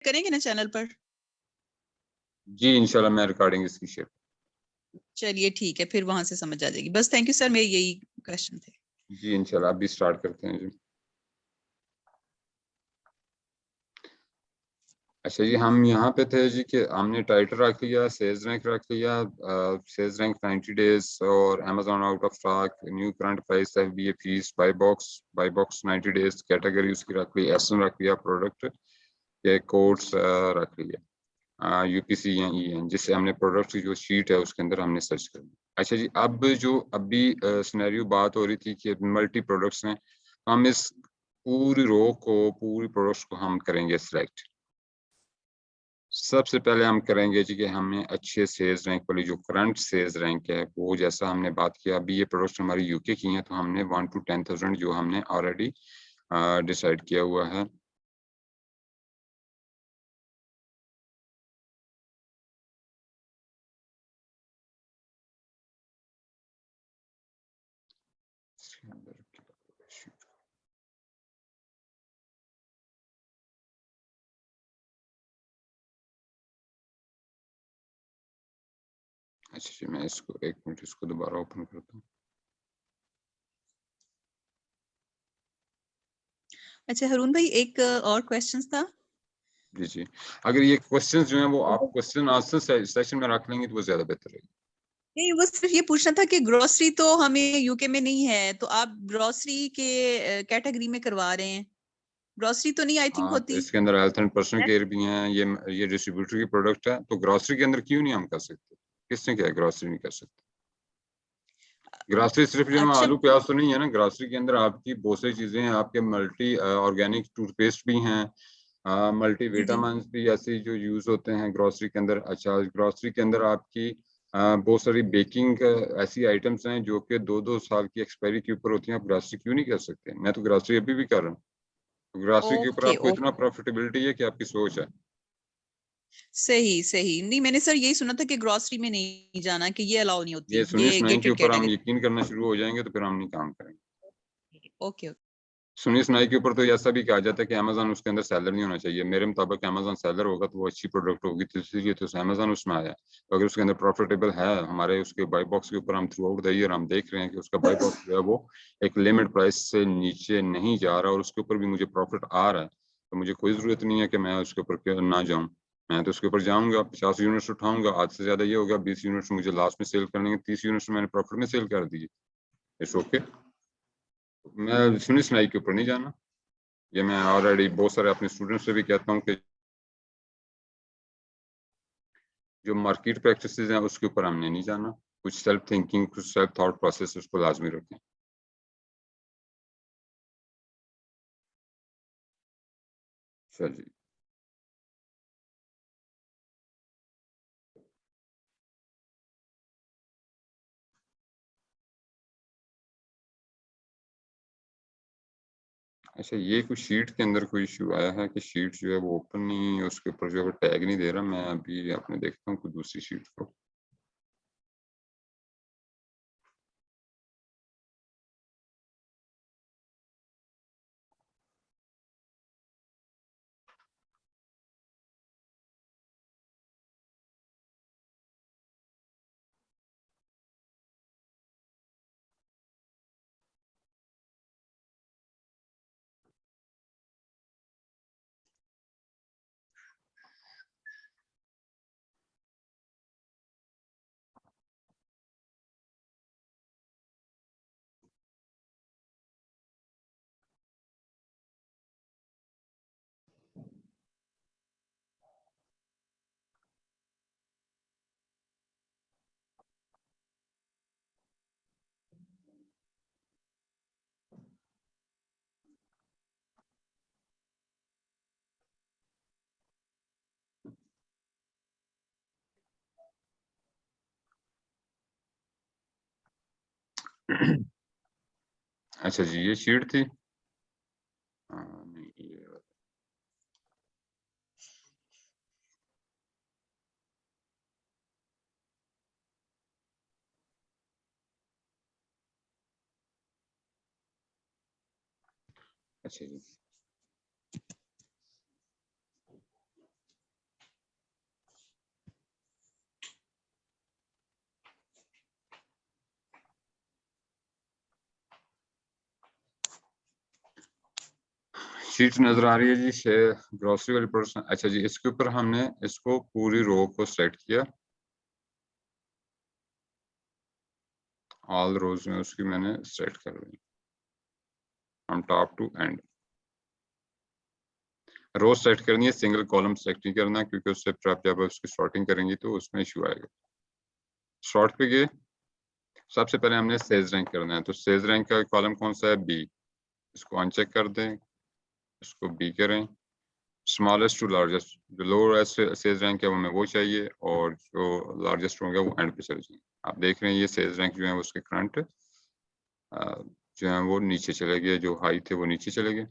करेंगे ना चैनल पर? जी इंशाल्लाह मैं रिकॉर्डिंग इसकी शेयर। चलिए ठीक है, फिर वहां से समझ आ जाएगी। बस थैंक यू सर, मेरे यही क्वेश्चन थे। जी इंशाल्लाह अभी स्टार्ट करते हैं जी। अच्छा जी, हम यहाँ पे थे जी कि हमने टाइटल रख लिया, सेल्स रैंक रख लिया, सेल्स रैंक 90 डेज और Amazon out of stock, new current price, FBA fees, buy box 90 days, category उसकी रख ली, एसएन रख लिया, प्रोडक्ट के कोड्स रख लिया, यूपीसी या ईएन, जिससे हमने प्रोडक्ट की जो शीट है उसके अंदर हमने सर्च कर लिया। अच्छा जी, अब जो अभी सिनेरियो बात हो रही थी कि मल्टी प्रोडक्ट्स हैं, हम इस पूरी रो को, पूरी प्रोडक्ट्स को हम करेंगे सिलेक्ट। सबसे पहले हम करेंगे जी कि हमें अच्छे सेल्स रैंक वाली जो करंट सेल्स रैंक है वो, जैसा हमने बात किया अभी ये प्रोडक्ट्स हमारी यूके की हैं, तो हमने 1 to 10,000 जो हमने ऑलरेडी डिसाइड किया हुआ है। अच्छा जी, मैं इसको 1 मिनट इसको दोबारा ओपन करता हूँ। अच्छा हरून भाई, एक और क्वेश्चन था। जी जी, अगर ये क्वेश्चन जो है वो आप क्वेश्चन आंसर सेशन में रख लेंगे तो वो ज्यादा बेहतर रहेगा। नहीं, वो सिर्फ ये पूछना था कि ग्रोसरी तो हमें यूके में नहीं है, तो आप ग्रोसरी के कैटेगरी में करवा रहे हैं। ग्रोसरी तो नहीं आई थिंक हाँ, तो होती। इसके अंदर हेल्थ एंड पर्सनल केयर भी हैं, ये डिस्ट्रीब्यूटर की प्रोडक्ट है, तो ग्रोसरी के अंदर क्यों नहीं हम कर सकते? किसने क्या ग्रोसरी नहीं कर सकते? ग्रासरी सिर्फ जो अच्छा। आलू प्याज तो नहीं है ना, ग्रासरी के अंदर आपकी बहुत सारी चीजें हैं, आपके मल्टी ऑर्गेनिक टूथपेस्ट भी हैं, मल्टी जी जी। विटामिन भी ऐसे जो यूज होते हैं ग्रोसरी के अंदर। अच्छा, ग्रोसरी के अंदर आपकी बहुत सारी बेकिंग ऐसी आइटम्स हैं जो कि 2-2 साल की एक्सपायरी के ऊपर होती हैं, आप ग्रोसरी क्यों नहीं कर सकते? मैं तो ग्रोसरी अभी भी कर रहा हूँ। ग्रोसरी के ऊपर ओके आपको इतना ओके। प्रॉफिटेबिलिटी है कि आपकी सोच है। सही सही। नहीं, मैंने सर यही सुना था कि ग्रोसरी में नहीं जाना, कि ये अलाउ नहीं ये होती, सुनी ये सुनाई के गेटेड ऊपर हम कैटेगरी। यकीन करना शुरू हो जाएंगे तो फिर हम नहीं काम करेंगे। Okay okay. सुनी सुनाई के ऊपर तो ऐसा भी कहा जाता है कि अमेजोन उसके अंदर सेलर नहीं होना चाहिए। मेरे मुताबिक अमेजोन सेलर होगा तो वो अच्छी प्रोडक्ट होगी, तो इसलिए तो अमेजोन उसमें आया। तो अगर उसके अंदर प्रॉफिटेबल है, हमारे उसके बाई बॉक्स के ऊपर हम थ्रू आउट द ईयर हम देख रहे हैं कि उसका बाई बॉक्स जो है वो एक लिमिट प्राइस से नीचे नहीं जा रहा और उसके ऊपर भी मुझे प्रॉफिट आ रहा है, तो मुझे कोई जरूरत नहीं है कि मैं उसके ऊपर ना जाऊँ। मैं तो उसके ऊपर जाऊंगा, 50 यूनिट्स उठाऊंगा, आज से ज्यादा ये होगा 20 यूनिट्स मुझे लास्ट में सेल करने, 30 यूनिट्स मैंने प्रॉफिट में सेल कर दिए, इट्स ओके। मैं सुनी सुनाई के ऊपर नहीं जाना। ये मैं ऑलरेडी बहुत सारे अपने स्टूडेंट्स से भी कहता हूँ कि जो मार्केट प्रैक्टिसेस हैं उसके ऊपर हमने नहीं जाना, कुछ सेल्फ थिंकिंग, कुछ सेल्फ थॉट प्रोसेस उसको लाजमी रखें। चलिए, अच्छा ये कुछ शीट के अंदर कोई इशू आया है कि शीट जो है वो ओपन नहीं, उसके ऊपर जो है टैग नहीं दे रहा। मैं अभी अपने देखता हूँ कोई दूसरी शीट को। अच्छा जी, ये शीट थी। नहीं ये, अच्छा जी, शीट नजर आ रही है जी, ग्रोसरी वाली प्रोडक्ट्स। अच्छा जी, इसके ऊपर हमने इसको पूरी रो को सेलेक्ट किया, ऑल रोज में उसकी मैंने सेलेक्ट कर दी from top to end. Row select करनी है, सिंगल कॉलम सेलेक्ट नहीं करना, क्योंकि उससे फिर आप जब उसकी सॉर्टिंग करेंगे तो उसमें इशू आएगा। सॉर्ट पे गए, सबसे पहले हमने सेल्स रैंक करना है, तो सेल्स रैंक का कॉलम कौन सा है? बी। इसको अनचेक कर दें, इसको बी करें। स्मॉलेस्ट टू लार्जेस्ट, जो लोएस्ट सेल्स रैंक है वो हमें वो चाहिए, और जो लार्जेस्ट होंगे वो एंड पे चले जाएंगे। आप देख रहे हैं ये सेल्स रैंक जो है उसके करंट जो है वो नीचे चले गए, जो हाई थे वो नीचे चले गए।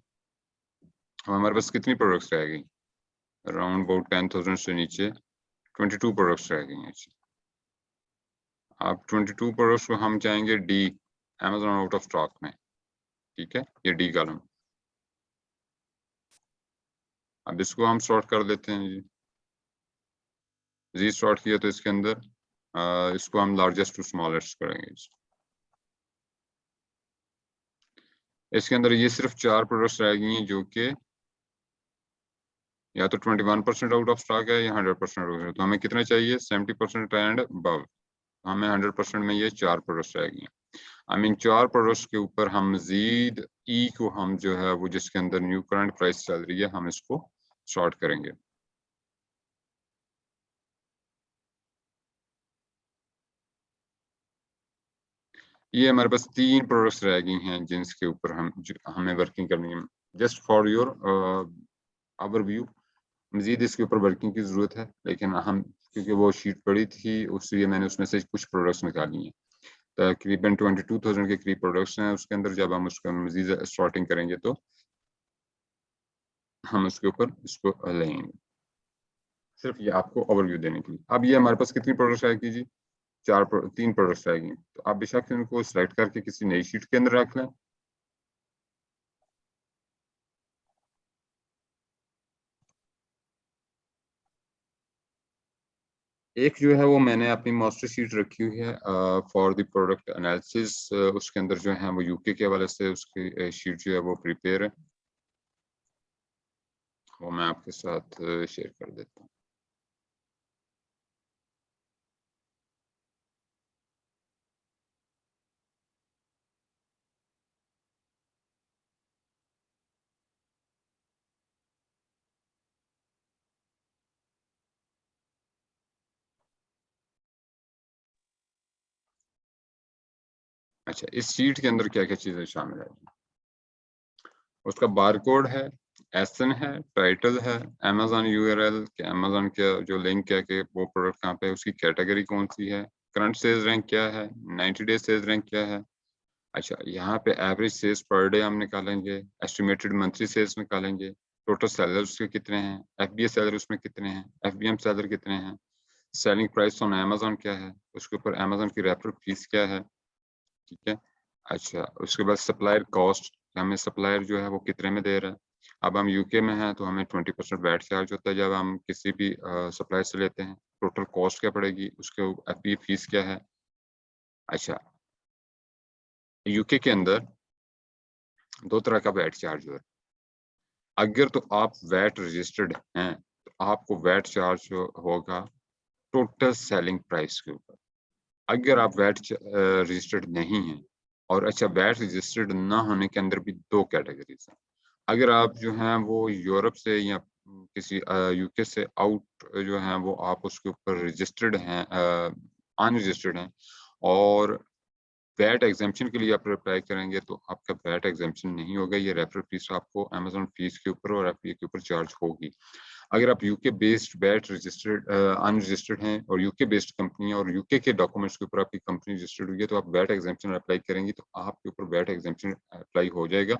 अब हमारे पास कितनी प्रोडक्ट्स रह गई? अराउंड अबाउट 10,000 से नीचे 22 प्रोडक्ट्स रह गई हैं। अब 22 प्रोडक्ट्स को हम चाहेंगे D, Amazon out of stock में, ठीक है, ये डी कॉलम। अब इसको हम सॉर्ट कर देते हैं जी सॉर्ट किया, तो इसके अंदर इसको हम लार्जेस्ट टू स्मॉलेस्ट करेंगे। इसके अंदर ये सिर्फ 4 प्रोडक्ट्स रह गई हैं, जो कि या तो 21% आउट ऑफ स्टॉक है या 100% हो गया। तो हमें कितना चाहिए? 70% एंड अबव। हमें 100% में ये 4 प्रोडक्ट्स रह गई हैं। आई मीन 4 प्रोडक्ट्स के ऊपर हम मजीद ई को हम जो है वो जिसके अंदर न्यू करंट प्राइस चल रही है, हम इसको शॉर्ट करेंगे। ये हमारे पास 3 प्रोडक्ट्स रह गई हैं जिनके ऊपर हमें वर्किंग करनी है। जस्ट फॉर योर ओवरव्यू, मजीद इसके ऊपर वर्किंग की जरूरत है, लेकिन हम क्योंकि वो शीट पड़ी थी उसलिए मैंने उसमें से कुछ प्रोडक्ट्स निकाली हैं। तकरीबन 22,000 के करीब प्रोडक्ट्स हैं उसके अंदर। जब हम उसका मजीद सॉर्टिंग करेंगे तो हम उसके ऊपर इसको लेंगे, सिर्फ ये आपको ओवरव्यू देने के लिए। अब ये हमारे पास कितनी प्रोडक्ट्स आएगी जी? 3 प्रोडक्ट्स आएगी। तो आप बेशक इनको सिलेक्ट करके किसी नई शीट के अंदर रख लें। एक जो है वो मैंने अपनी मास्टर शीट रखी हुई है फॉर द प्रोडक्ट एनालिसिस। उसके अंदर जो है वो यूके के हवाले से उसकी शीट जो है वो प्रिपेयर है, वो मैं आपके साथ शेयर कर देता हूँ। अच्छा, इस शीट के अंदर क्या क्या चीजें शामिल है? उसका बारकोड है, एसएन है, टाइटल है, अमेजोन यूआरएल कि अमेजोन का जो लिंक है कि वो प्रोडक्ट कहाँ पे है, उसकी कैटेगरी कौन सी है, करंट सेल्स रैंक क्या है, 90 डे सेल्स रैंक क्या है। अच्छा, यहाँ पे एवरेज सेल्स पर डे हम निकालेंगे, एस्टिमेटेड मंथली सेल्स निकालेंगे, टोटल सेलर उसके कितने हैं, एफबीए सेलर उसमें कितने हैं, एफबीएम सेलर कितने हैं, सेलिंग प्राइस ऑन अमेजोन क्या है, उसके ऊपर अमेजोन की रेफरल फीस क्या है, ठीक है। अच्छा, उसके बाद सप्लायर कॉस्ट, हमें सप्लायर जो है वो कितने में दे रहा है। अब हम यूके में हैं तो हमें 20% वैट चार्ज होता है जब हम किसी भी सप्लायर से लेते हैं। टोटल कॉस्ट क्या पड़ेगी, उसके एफबीए फीस क्या है। अच्छा, यूके के अंदर 2 तरह का वैट चार्ज है। अगर तो आप वैट रजिस्टर्ड हैं तो आपको वैट चार्ज होगा टोटल सेलिंग प्राइस के ऊपर। अगर आप वैट रजिस्टर्ड नहीं हैं, और अच्छा, वैट रजिस्टर्ड ना होने के अंदर भी 2 कैटेगरीज हैं। अगर आप जो हैं वो यूरोप से या किसी यूके से आउट जो हैं वो आप उसके ऊपर रजिस्टर्ड हैं, अनरजिस्टर्ड हैं, और वैट एग्जाम्पशन के लिए आप अप्लाई करेंगे तो आपका वैट एग्जाम्पशन नहीं होगा। ये रेफरल फीस आपको अमेजोन फीस के ऊपर और एफबीए के ऊपर चार्ज होगी। अगर आप UK based VAT registered unregistered हैं और यूके बेस्ड कंपनी है और यूके के डॉक्यूमेंट्स के ऊपर आपकी कंपनी रजिस्टर्ड हुई है, तो आप वैट एग्जाम्पशन अप्लाई करेंगी तो आपके ऊपर वैट एग्जाम्पशन अप्लाई हो जाएगा।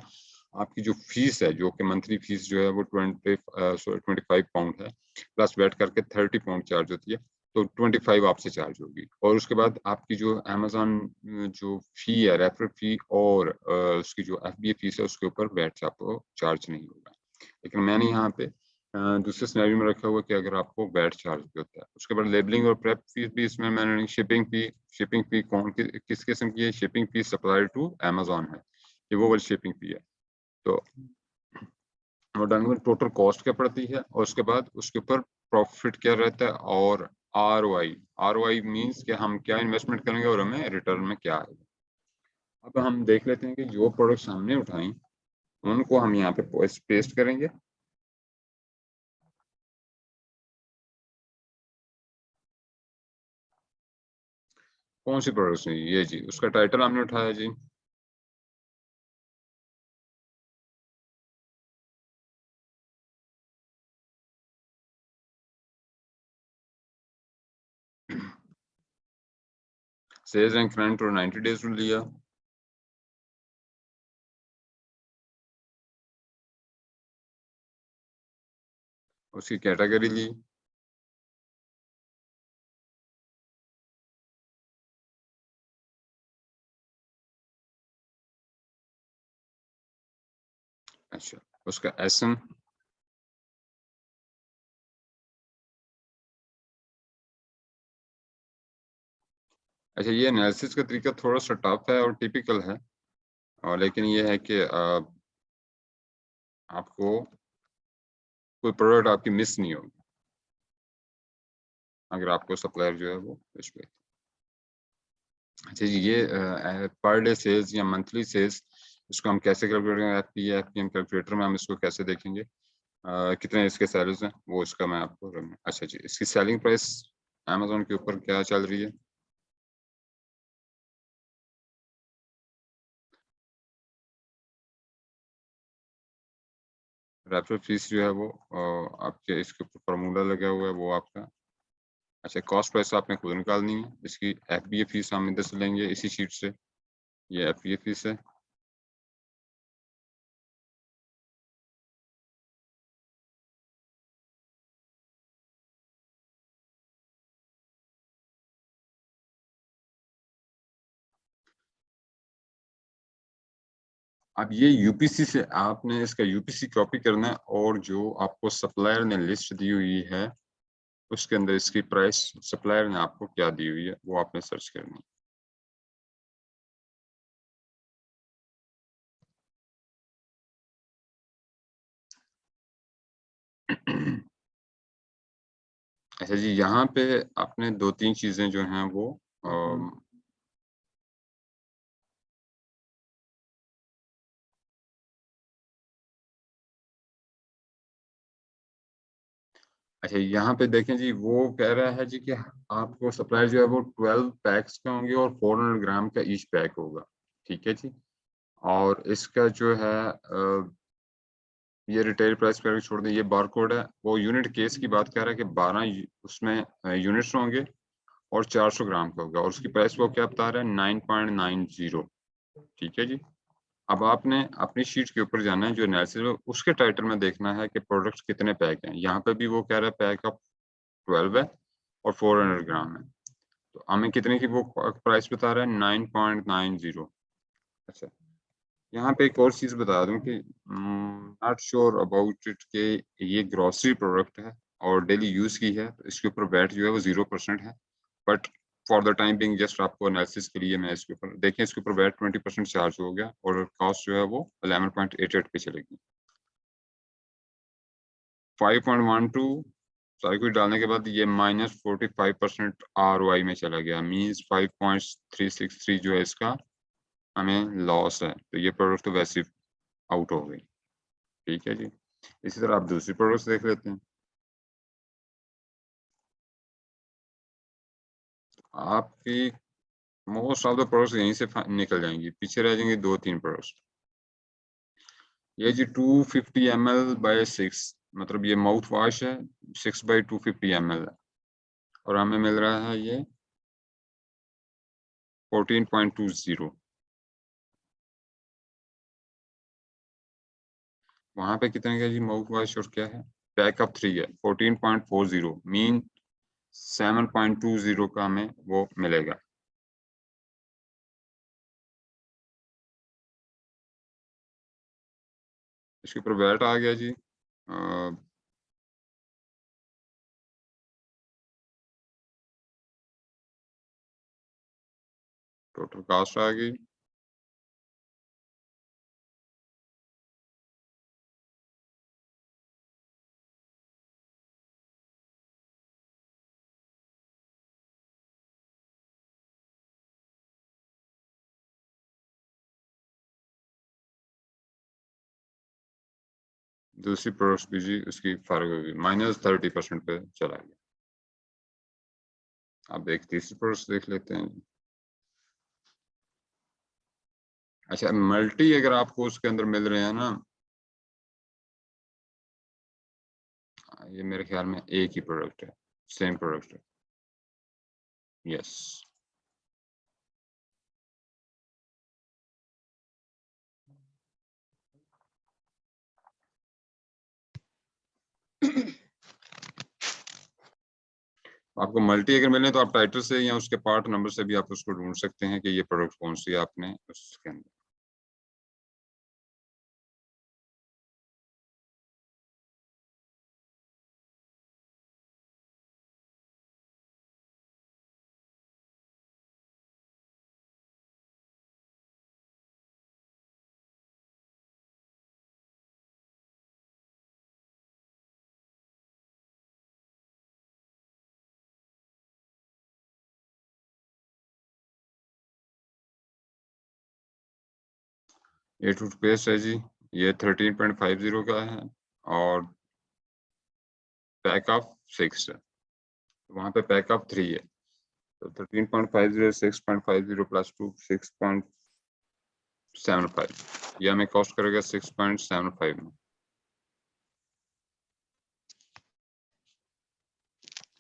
आपकी जो फीस है, जो कि मंथली फीस जो है वो 25 पाउंड है, प्लस वैट करके 30 पाउंड चार्ज होती है, तो 25 आपसे चार्ज होगी। और उसके बाद आपकी जो अमेजोन जो फी है, रेफरल फी और उसकी जो एफबीए फीस है, उसके ऊपर वैट आपको चार्ज नहीं होगा। लेकिन मैंने यहाँ पे दूसरे सिनेरियो में रखा हुआ कि अगर आपको वैट चार्ज भी होता है। उसके बाद लेबलिंग और प्रेप फीस भी इसमें मैंने, शिपिंग फी किस किस्म की है, shipping fee supply to Amazon है, ये वो वाली शिपिंग फी है। तो और डन में टोटल कॉस्ट क्या पड़ती है और उसके बाद उसके ऊपर प्रॉफिट क्या रहता है और आर ओ आई मीन्स कि हम क्या इन्वेस्टमेंट करेंगे और हमें रिटर्न में क्या आएगा। अब हम देख लेते हैं कि जो प्रोडक्ट्स हमने उठाई उनको हम यहाँ पे पेस्ट करेंगे। कौन सी प्रोडक्ट्स है ये जी, उसका टाइटल हमने उठाया जी, सेल्स एंड क्लाइंट और 90 डेज लिया। उसकी कैटेगरी ली, अच्छा उसका एसएम, अच्छा ये एनालिसिस का तरीका थोड़ा सा टफ है और टिपिकल है, और लेकिन ये है कि आपको कोई प्रोडक्ट आपकी मिस नहीं होगी अगर आपको सप्लायर जो है वो इस पे। अच्छा जी ये पर डे सेल्स या मंथली सेल्स, इसको हम कैसे कैलकुलेट करेंगे, एफपीएम कैलकुलेटर में हम इसको कैसे देखेंगे, कितने इसके सेलर्स हैं वो इसका मैं आपको अच्छा जी इसकी सेलिंग प्राइस अमेजोन के ऊपर क्या चल रही है। रेफरल फीस जो है वो आपके इसके ऊपर फार्मूला लगा हुआ है वो आपका, अच्छा कॉस्ट प्राइस आपने खुद निकालनी है, इसकी एफबीए फीस हम इधर से लेंगे इसी शीट से, ये एफबीए फीस है। अब ये यूपीसी से आपने इसका यूपीसी कॉपी करना है और जो आपको सप्लायर ने लिस्ट दी हुई है उसके अंदर इसकी प्राइस सप्लायर ने आपको क्या दी हुई है वो आपने सर्च करनी है। अच्छा जी यहाँ पे आपने दो तीन चीजें जो हैं वो अच्छा यहाँ पे देखें जी वो कह रहा है जी कि आपको सप्लाई जो है वो 12 पैक्स के होंगे और 400 ग्राम का ईच पैक होगा, ठीक है जी। और इसका जो है ये रिटेल प्राइस पर छोड़ दें, ये बारकोड है वो यूनिट केस की बात कर रहा है कि 12 उसमें यूनिट्स होंगे और 400 ग्राम का होगा और उसकी प्राइस वो क्या बता रहा है 9.90, ठीक है जी। अब आपने अपनी शीट के ऊपर जाना है जो एनालिसिस है उसके टाइटल में देखना है कि प्रोडक्ट्स कितने पैक हैं, यहाँ पे भी वो कह रहा है पैक ऑफ 12 है और 400 ग्राम है, तो हमें कितने की वो प्राइस बता रहा है 9.90। अच्छा यहाँ पे एक और चीज बता दूं कि नॉट श्योर अबाउट इट के ये ग्रोसरी प्रोडक्ट है और डेली यूज की है, तो इसके ऊपर वैट जो है वो 0% है, but for the time being just आपको एनालिसिस के लिए मैं इसके ऊपर देखें, इसके ऊपर वैट 20% चार्ज हो गया और कॉस्ट जो है वो 11.88 पे चलेगी। 5.12 सारी कुछ डालने के बाद ये -45% ROI में चला गया, मीन्स 5.363 जो है इसका हमें लॉस है, तो ये प्रोडक्ट तो वैसे आउट हो गई, ठीक है जी। इसी तरह आप दूसरी प्रोडक्ट्स देख लेते हैं, आपकी मोस्ट ऑफ द प्रोडक्ट्स यहीं से निकल जाएंगी, पीछे रह जाएंगे दो तीन प्रोडक्ट्स। ये जी 250 ml/6, मतलब ये माउथ वॉश है 6/250 ml है और हमें मिल रहा है ये 14.20। वहां पे कितने का जी माउथ वॉश और क्या है पैकअप 3 है 14.40 मीन 7.20 का हमें वो मिलेगा। इसके ऊपर वैट आ गया जी, टोटल कास्ट आ गई, दूसरी प्रोडक्ट्स भी जी उसकी फर्क होगी, -30% पे चला गया। अब एक तीसरी प्रोडक्ट्स देख लेते हैं। अच्छा, मल्टी अगर आपको उसके अंदर मिल रहे हैं ना, ये मेरे ख्याल में एक ही प्रोडक्ट है, सेम प्रोडक्ट है। यस, आपको मल्टी अगर मिले तो आप टाइटल से या उसके पार्ट नंबर से भी आप उसको ढूंढ सकते हैं कि ये प्रोडक्ट कौन सी है आपने उसके अंदर। ये टूथपेस्ट है जी, ये 13.50 का है और पैक ऑफ 6 है, वहाँ पे पैक ऑफ 3 है, तो 13.50 6.50 प्लस 2 6.75, ये हमें कॉस्ट करेगा 6.75 में।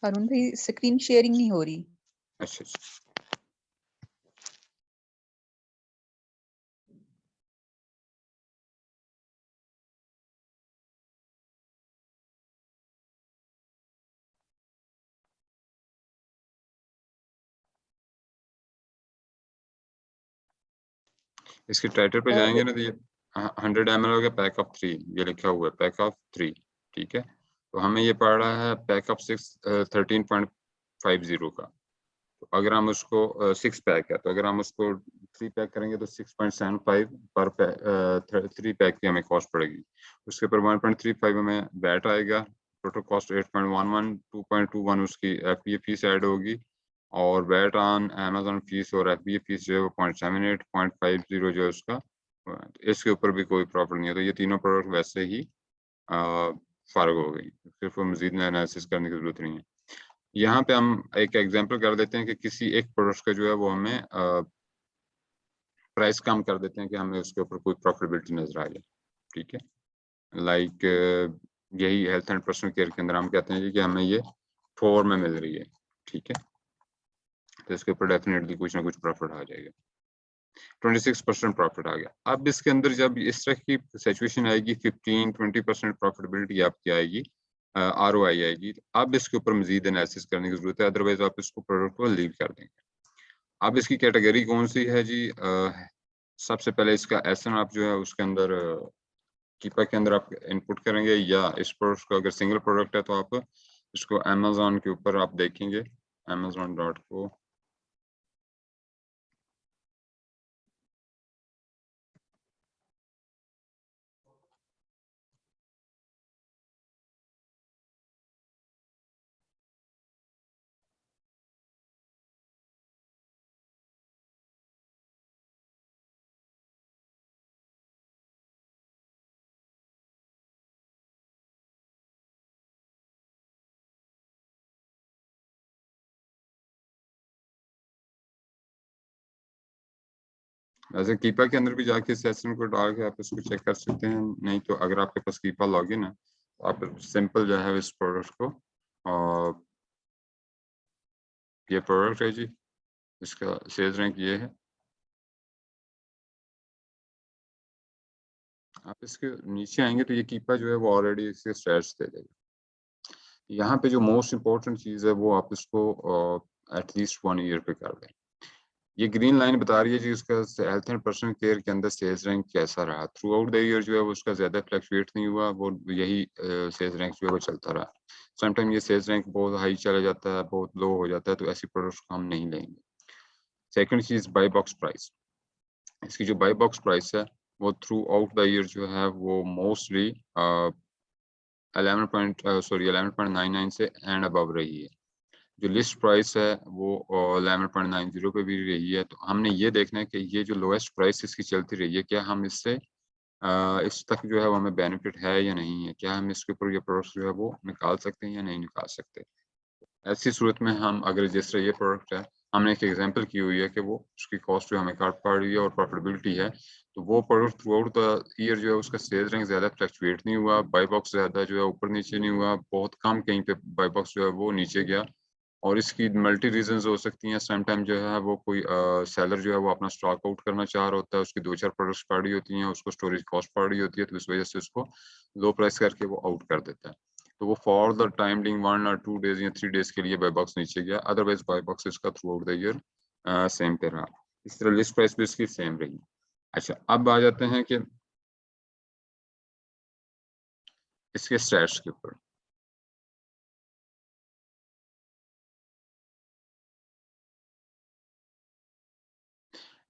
अरुण भाई स्क्रीन शेयरिंग नहीं हो रही। अच्छा अच्छा, इसके टाइटल पे जाएंगे ना तो ये 100 ml हो गया पैक ऑफ 3, ये लिखा हुआ है पैक ऑफ 3, ठीक है। तो हमें ये पड़ रहा है पैक ऑफ 13.50 का। तो अगर हम उसको 6 पैक है, तो अगर हम उसको 3 पैक करेंगे तो 6.75 पर 3 पैक की हमें कॉस्ट पड़ेगी। उसके ऊपर 1.35 हमें बैट आएगा, टोटल कॉस्ट 8.11, 2.21 उसकी FBA फीस ऐड होगी और बैट ऑन अमेजोन फीस और FBA फीस जो है वो 0.78, 0.50 जो है उसका, इसके ऊपर भी कोई प्रॉफिट नहीं है। तो ये तीनों प्रोडक्ट वैसे ही फारग हो गई, सिर्फ मजीद एनालिसिस करने की जरूरत नहीं है। यहाँ पे हम एक एग्जांपल कर देते हैं कि किसी एक प्रोडक्ट का जो है वो हमें प्राइस कम कर देते हैं कि हमें उसके ऊपर कोई प्रॉफिटेबिलिटी नजर आ जाए, ठीक है। लाइक यही हेल्थ एंड पर्सनल केयर के अंदर हम कहते हैं कि हमें ये 4 में मिल रही है, ठीक है, तो इसके ऊपर डेफिनेटली कुछ ना कुछ प्रॉफिट आ जाएगा। 26% प्रॉफिट आ गया। अब इसके अंदर जब इस तरह की सिचुएशन आएगी 15-20% प्रॉफिटेबिलिटी आपकी आएगी, ROI आएगी, तो अब इसके ऊपर मजीद एनालिसिस करने की जरूरत है, अदरवाइज आप इसको प्रोडक्ट को लीव कर देंगे। अब इसकी कैटेगरी कौन सी है जी, सबसे पहले इसका एसन आप जो है उसके अंदर कीपा के अंदर आप इनपुट करेंगे, या इस प्रोडक्ट को अगर सिंगल प्रोडक्ट है तो आप इसको अमेजोन के ऊपर आप देखेंगे amazon.co, वैसे कीपा के अंदर भी जाके सेशन को डाल के आप इसको चेक कर सकते हैं, नहीं तो अगर आपके पास कीपा लॉगिन है तो आप सिंपल जो है इस प्रोडक्ट को, और ये प्रोडक्ट है जी, इसका सेल्स रैंक ये है, आप इसके नीचे आएंगे तो ये कीपा जो है वो ऑलरेडी इसके स्टैट्स दे देगा। यहाँ पे जो मोस्ट इम्पोर्टेंट चीज़ है वो आप इसको एटलीस्ट 1 ईयर पे कर दें। ये ग्रीन लाइन बता रही है जी उसका हेल्थ एंड पर्सनल केयर के अंदर सेल्स रैंक कैसा रहा थ्रू आउट द ईयर, जो है वो उसका ज्यादा फ्लक्चुएट नहीं हुआ, वो यही सेल्स रैंक जो है वो चलता रहा। समटाइम ये सेल्स रैंक बहुत हाई चला जाता है, बहुत लो हो जाता है, तो ऐसी प्रोडक्ट्स को हम नहीं लेंगे। सेकंड चीज बाई बॉक्स प्राइस, इसकी जो बाई बॉक्स प्राइस है वो थ्रू आउट द ईयर जो है वो मोस्टली 11.99 से एंड अबव रही है। जो लिस्ट प्राइस है वो 11.90 पे भी रही है। तो हमने ये देखना है कि ये जो लोएस्ट प्राइस इसकी चलती रही है, क्या हम इससे इस तक जो है वो हमें बेनिफिट है या नहीं है, क्या हम इसके ऊपर ये प्रोडक्ट्स जो है वो निकाल सकते हैं या नहीं निकाल सकते। ऐसी सूरत में हम अगर जिस तरह ये प्रोडक्ट है, हमने एक एग्जांपल की हुई है कि वो उसकी कॉस्ट जो हमें काट पड़ रही है और प्रॉफिटेबिलिटी है, तो वो product through out the year जो है उसका सेल्स रैंक ज़्यादा फ्लक्चुएट नहीं हुआ, बाय बॉक्स ज़्यादा जो है ऊपर नीचे नहीं हुआ, बहुत कम कहीं पे बाय बॉक्स जो है वो नीचे गया। और इसकी मल्टी रीजंस हो सकती हैं। सम टाइम जो है वो कोई सेलर जो है वो अपना स्टॉक आउट करना चाह रहा होता है, उसकी 2-4 प्रोडक्ट्स पड़ रही होती हैं, उसको स्टोरेज कॉस्ट पड़ रही होती है, तो इस वजह से उसको लो प्राइस करके वो आउट कर देता है। तो वो फॉर द टाइम बिंग 1 और 2 डेज या 3 डेज के लिए बाय बॉक्स नीचे गया, अदरवाइज बाय बॉक्स इसका through out the year same पे रहा। इस तरह लिस्ट प्राइस भी इसकी सेम रही। अच्छा, अब आ जाते हैं कि इसके स्टैट्स के ऊपर।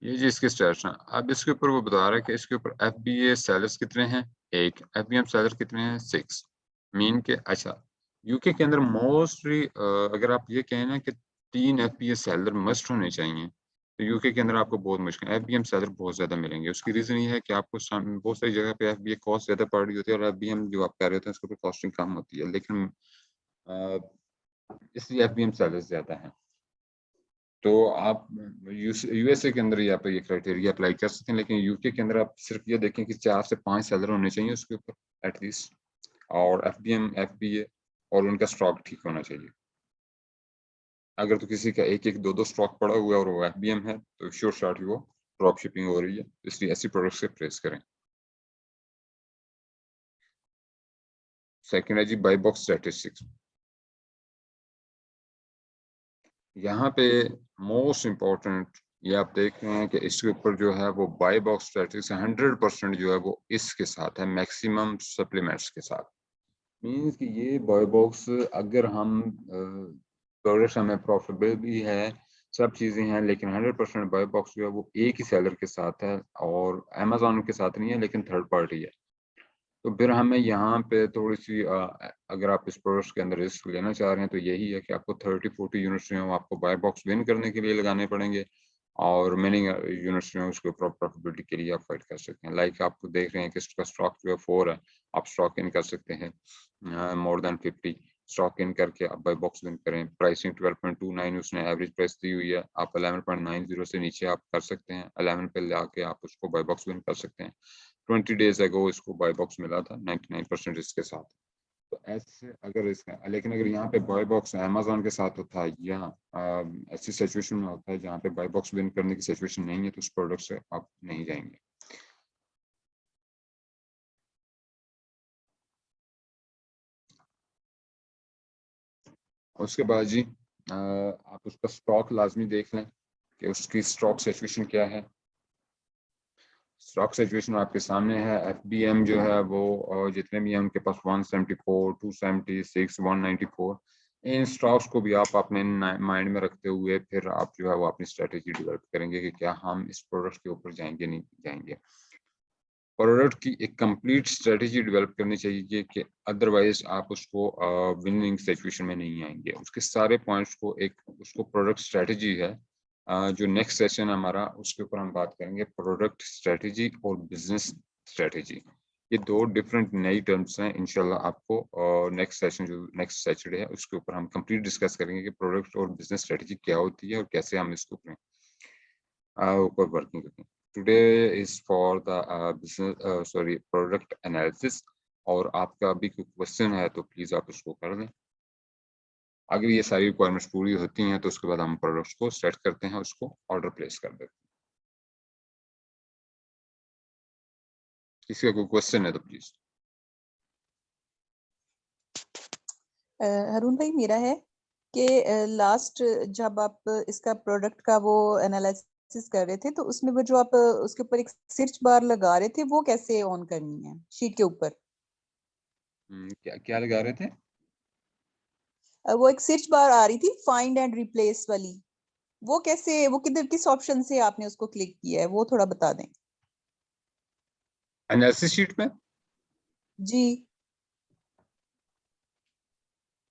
ये जी इसके स्टैट्स हैं। अब इसके ऊपर वो बता रहा है कि इसके ऊपर एफबीए सेलर्स कितने हैं? 1। एफबीएम सेलर कितने हैं? 6। मीन के अच्छा, यूके के अंदर मोस्टली अगर आप ये कहें ना कि 3 एफबीए सेलर मस्ट होने चाहिए, तो यूके के अंदर आपको बहुत मुश्किल एफबीएम सेलर बहुत ज़्यादा मिलेंगे। उसकी रीज़न ये है कि आपको बहुत सारी जगह पे एफबीए कॉस्ट ज़्यादा पड़ रही होती है और एफबीएम जो आप कह रहे होते हैं उसके ऊपर कॉस्टिंग कम होती है, लेकिन अ, इसलिए एफबीएम सेलर्स ज़्यादा हैं। तो आप यूएसए के अंदर यहाँ पे ये क्राइटेरिया अप्लाई कर सकते हैं, लेकिन यूके के अंदर आप सिर्फ ये देखें कि 4 से 5 सेलर होने चाहिए उसके ऊपर एटलीस्ट, और एफबीएम, एफबीए और उनका स्टॉक ठीक होना चाहिए। अगर तो किसी का 1-1, 2-2 स्टॉक पड़ा हुआ है और वो एफबीएम है, तो श्योर शॉट वो ड्रॉप शिपिंग हो रही है, इसलिए ऐसी प्रोडक्ट से परहेज करें। सेकंड है जी बाय बॉक्स स्टैटिस्टिक्स। यहाँ पे मोस्ट इम्पोर्टेंट ये आप देख रहे हैं कि इसके ऊपर जो है वो बाय बॉक्स स्ट्रेटजी 100% जो है वो इसके साथ है, मैक्सिमम सप्लीमेंट्स के साथ। मीन्स कि ये बाय बॉक्स अगर हम प्रोडक्ट हमें प्रॉफिटेबल भी है, सब चीज़ें हैं, लेकिन 100% बाय बॉक्स जो है वो एक ही सेलर के साथ है और अमेज़न के साथ नहीं है, लेकिन थर्ड पार्टी है। तो फिर हमें यहाँ पे थोड़ी-सी अगर आप इस प्रोडक्ट के अंदर रिस्क लेना चाह रहे हैं, तो यही है कि आपको 30-40 यूनिट्स जो हैं, वो आपको बाय बॉक्स विन करने के लिए लगाने पड़ेंगे और विनिंग यूनिट्स जो हैं, उसके ऊपर प्रॉफिटेबिलिटी के लिए आप फाइट कर सकते हैं। लाइक आप देख रहे हैं कि इसका स्टॉक जो है 4 है, आप स्टॉक इन कर सकते हैं मोर देन 50 स्टॉक इन करके आप बाय बॉक्स विन करें। प्राइसिंग 12.29 उसने एवरेज प्राइस दी हुई है, आप 11.90 से नीचे आप कर सकते हैं, 11 पे लाके आप उसको बाय बॉक्स विन कर सकते हैं। 20 डेज अगो इसको बाय बॉक्स मिला था 99% इसके साथ। तो ऐसे अगर इसका, लेकिन अगर यहाँ पे बाय बॉक्स अमेज़न के साथ होता है या ऐसी सिचुएशन में होता है जहाँ पे बाय बॉक्स विन करने की सिचुएशन नहीं है, तो उस प्रोडक्ट से आप नहीं जाएंगे। उसके बाद जी आप उसका स्टॉक लाजमी देख लें कि उसकी स्टॉक सिचुएशन क्या है। स्टॉक सिचुएशन आपके सामने है। एफबीएम जो है वो जितने भी हैं उनके पास 174, 276, 194, इन स्टॉक्स को भी आप अपने माइंड में रखते हुए फिर आप जो है वो अपनी स्ट्रेटेजी डेवलप करेंगे कि क्या हम इस प्रोडक्ट के ऊपर जाएंगे नहीं जाएंगे। प्रोडक्ट की एक कंप्लीट स्ट्रेटेजी डेवलप करनी चाहिए कि अदरवाइज आप उसको विनिंग सिचुएशन में नहीं आएंगे। उसके सारे पॉइंट्स को एक उसको प्रोडक्ट स्ट्रेटेजी है। जो नेक्स्ट सेशन हमारा उसके ऊपर हम बात करेंगे प्रोडक्ट स्ट्रेटेजी और बिजनेस स्ट्रेटेजी। ये दो डिफरेंट नई टर्म्स हैं। इंशाल्लाह आपको नेक्स्ट सेशन जो नेक्स्ट सैटरडे है उसके ऊपर हम कंप्लीट डिस्कस करेंगे कि प्रोडक्ट और बिजनेस स्ट्रेटेजी क्या होती है और कैसे हम इसको ऊपर वर्किंग करते हैं। Today is for the business sorry product analysis. और आपका भी कोई क्वेश्चन है तो प्लीज आप उसको कर दें। अगर ये सारी रिक्वायरमेंट्स पूरी होती हैं तो उसके बाद हम प्रोडक्ट्स को सेट करते हैं, उसको ऑर्डर प्लेस कर देते हैं। किसी का कोई क्वेश्चन है तो प्लीज। हरून भाई मेरा है कि लास्ट जब आप इसका प्रोडक्ट का वो एनालिसिस कर रहे थे तो उसमें वो जो आप उसके ऊपर एक सर्च बार लगा रहे थे वो कैसे ऑन करनी है शीट के ऊपर? क्या क्या लगा रहे थे? वो एक सर्च बार आ रही थी फाइंड एंड रिप्लेस वाली, वो कैसे, वो किधर किस ऑप्शन से आपने उसको क्लिक किया है वो थोड़ा बता दें। एनालिसिस शीट में जी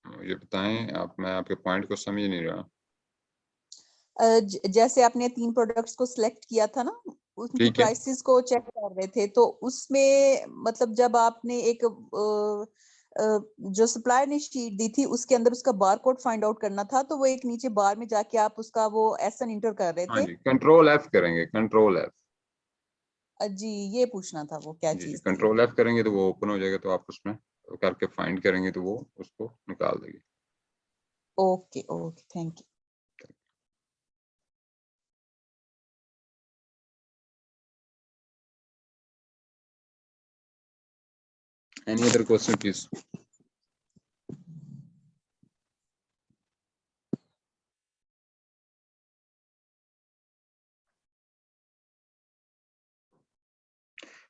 मुझे बताएं आप, मैं आपके पॉइंट को समझ नहीं रहा। जैसे आपने 3 प्रोडक्ट्स को सिलेक्ट किया था ना, उसमें ठीक है। प्राइसेस को चेक कर रहे थे, तो उसमें मतलब जब आपने एक जो सप्लायर ने शीट दी थी उसके अंदर उसका बार कोड फाइंड आउट करना था, तो वो एक नीचे बार में जाके आप उसका वो एसएन इंटर कर रहे हाँ थे। जी, कंट्रोल एफ करेंगे, कंट्रोल एफ। जी ये पूछना था वो क्या जी चीज थी। कंट्रोल एफ करेंगे तो वो ओपन हो जाएगा, तो आप उसमें करके फाइंड करेंगे तो वो उसको निकाल देगी। Okay okay, thank you. Any other question, please?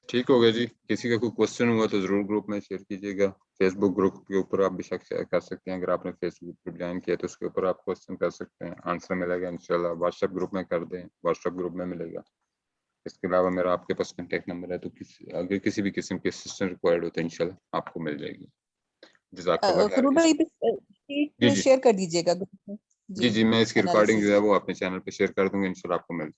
ठीक हो गया जी। किसी का कोई क्वेश्चन हुआ तो जरूर ग्रुप में शेयर कीजिएगा। फेसबुक ग्रुप के ऊपर आप बेशक शेयर कर सकते हैं। अगर आपने फेसबुक ग्रुप ज्वाइन किया तो उसके ऊपर आप क्वेश्चन कर सकते हैं, आंसर मिलेगा इंशाल्लाह। व्हाट्सएप ग्रुप में कर दें, व्हाट्सएप ग्रुप में मिलेगा। इसके अलावा मेरा आपके पास कॉन्टेक्ट नंबर है, तो अगर किसी भी किस्म की असिस्टेंस रिक्वायर्ड हो तो इंशाल्लाह आपको मिल जाएगी। जज़ाकल्लाह खैर। फरूक भाई शीट जी शेयर कर दीजिएगा ग्रुप में। जी, मैं इसकी रिकॉर्डिंग जो एनालिसिस है की। वो अपने चैनल पे शेयर कर दूंगा, इंशाल्लाह आपको मिल।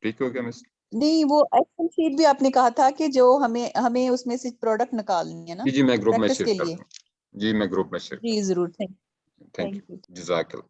ठीक हो गया मिस? नहीं, वो एक्सेल शीट भी आपने कहा था कि जो हमें हमें उसमें से प्रोडक्ट निकालनी है ना, जी मैं ग्रुप में प्रैक्टिस शेयर के कर लिए। दूंगा। जी मैं ग्रुप में शेयर कर जी जरूर, थैंक दूंगा। Thank you. यू। जज़ाकल्लाह।